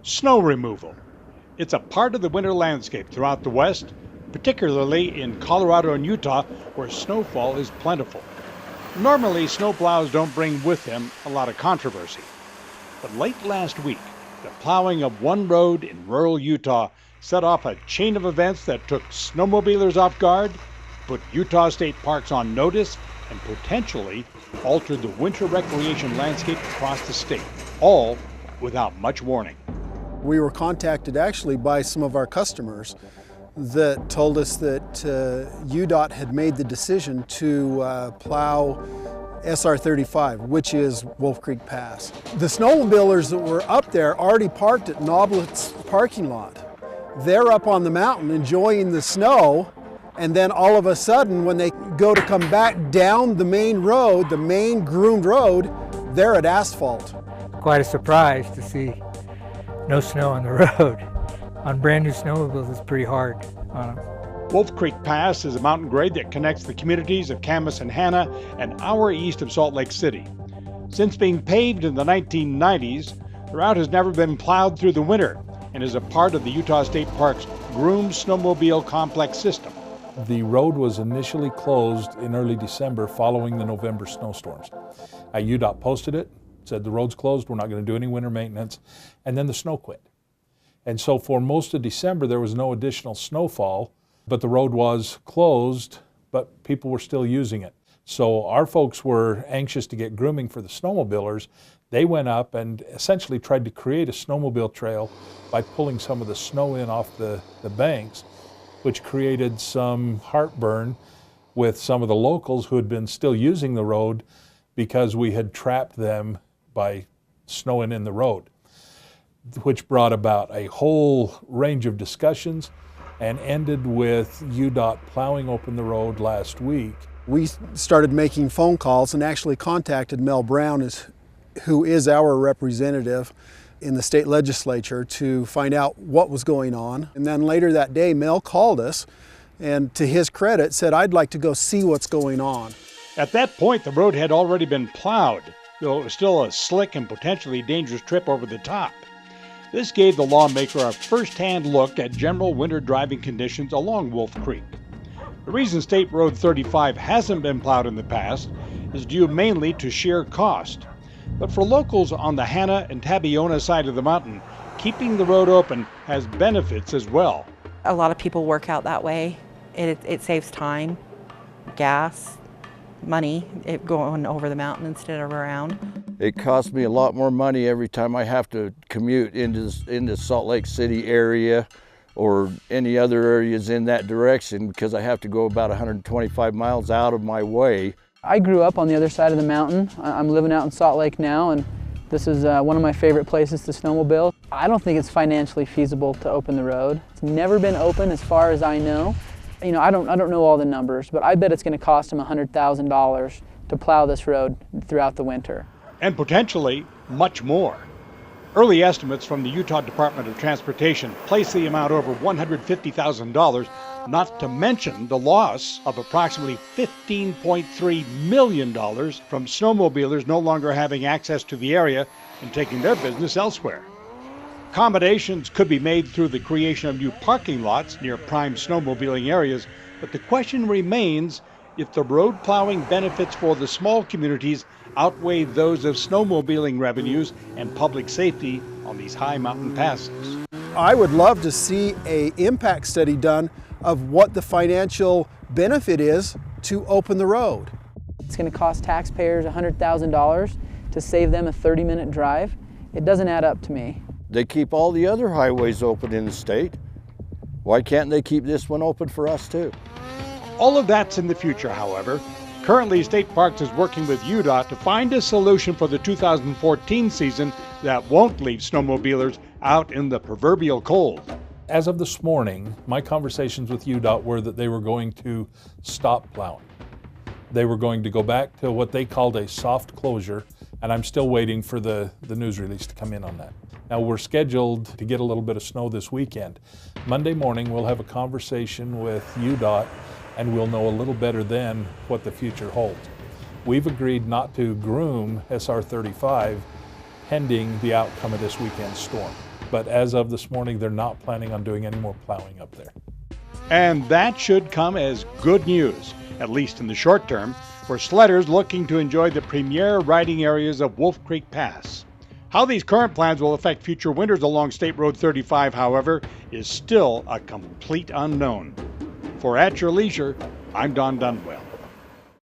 Snow removal. It's a part of the winter landscape throughout the West, particularly in Colorado and Utah, where snowfall is plentiful. Normally, snowplows don't bring with them a lot of controversy. But late last week, the plowing of one road in rural Utah set off a chain of events that took snowmobilers off guard, put Utah state parks on notice, and potentially altered the winter recreation landscape across the state, all without much warning. We were contacted actually by some of our customers that told us that UDOT had made the decision to plow SR-35, which is Wolf Creek Pass. The snowmobilers that were up there already parked at Noblet's parking lot. They're up on the mountain enjoying the snow, and then all of a sudden when they go to come back down the main road, the main groomed road, they're at asphalt. Quite a surprise to see no snow on the road. On brand new snowmobiles, it's pretty hard on them. Wolf Creek Pass is a mountain grade that connects the communities of Camas and Hanna an hour east of Salt Lake City. Since being paved in the 1990s, the route has never been plowed through the winter and is a part of the Utah State Park's groomed snowmobile complex system. The road was initially closed in early December following the November snowstorms. UDOT posted it, said the road's closed, we're not going to do any winter maintenance, and then the snow quit. And so for most of December there was no additional snowfall, but the road was closed, but people were still using it. So our folks were anxious to get grooming for the snowmobilers. They went up and essentially tried to create a snowmobile trail by pulling some of the snow in off the banks, which created some heartburn with some of the locals who had been still using the road because we had trapped them by snowing in the road, which brought about a whole range of discussions and ended with UDOT plowing open the road last week. We started making phone calls and actually contacted Mel Brown, who is our representative in the state legislature, to find out what was going on. And then later that day, Mel called us and, to his credit, said, "I'd like to go see what's going on." At that point, the road had already been plowed, though it was still a slick and potentially dangerous trip over the top. This gave the lawmaker a first-hand look at general winter driving conditions along Wolf Creek. The reason State Road 35 hasn't been plowed in the past is due mainly to sheer cost. But for locals on the Hanna and Tabiona side of the mountain, keeping the road open has benefits as well. A lot of people work out that way. It saves time, gas, money, going over the mountain instead of around. It costs me a lot more money every time I have to commute into Salt Lake City area or any other areas in that direction, because I have to go about 125 miles out of my way. I grew up on the other side of the mountain. I'm living out in Salt Lake now, and this is one of my favorite places to snowmobile. I don't think it's financially feasible to open the road. It's never been open as far as I know. You know, I don't know all the numbers, but I bet it's going to cost them $100,000 to plow this road throughout the winter. And potentially much more. Early estimates from the Utah Department of Transportation place the amount over $150,000, not to mention the loss of approximately $15.3 million from snowmobilers no longer having access to the area and taking their business elsewhere. Accommodations could be made through the creation of new parking lots near prime snowmobiling areas, but the question remains if the road plowing benefits for the small communities outweigh those of snowmobiling revenues and public safety on these high mountain passes. I would love to see an impact study done of what the financial benefit is to open the road. It's going to cost taxpayers $100,000 to save them a 30-minute drive. It doesn't add up to me. They keep all the other highways open in the state. Why can't they keep this one open for us too? All of that's in the future, however. Currently, State Parks is working with UDOT to find a solution for the 2014 season that won't leave snowmobilers out in the proverbial cold. As of this morning, my conversations with UDOT were that they were going to stop plowing. They were going to go back to what they called a soft closure, and I'm still waiting for the news release to come in on that. Now, we're scheduled to get a little bit of snow this weekend. Monday morning, we'll have a conversation with UDOT, and we'll know a little better then what the future holds. We've agreed not to groom SR-35 pending the outcome of this weekend's storm. but as of this morning, they're not planning on doing any more plowing up there. And that should come as good news, at least in the short term, for sledders looking to enjoy the premier riding areas of Wolf Creek Pass. How these current plans will affect future winters along State Road 35, however, is still a complete unknown. For At Your Leisure, I'm Don Dunwell.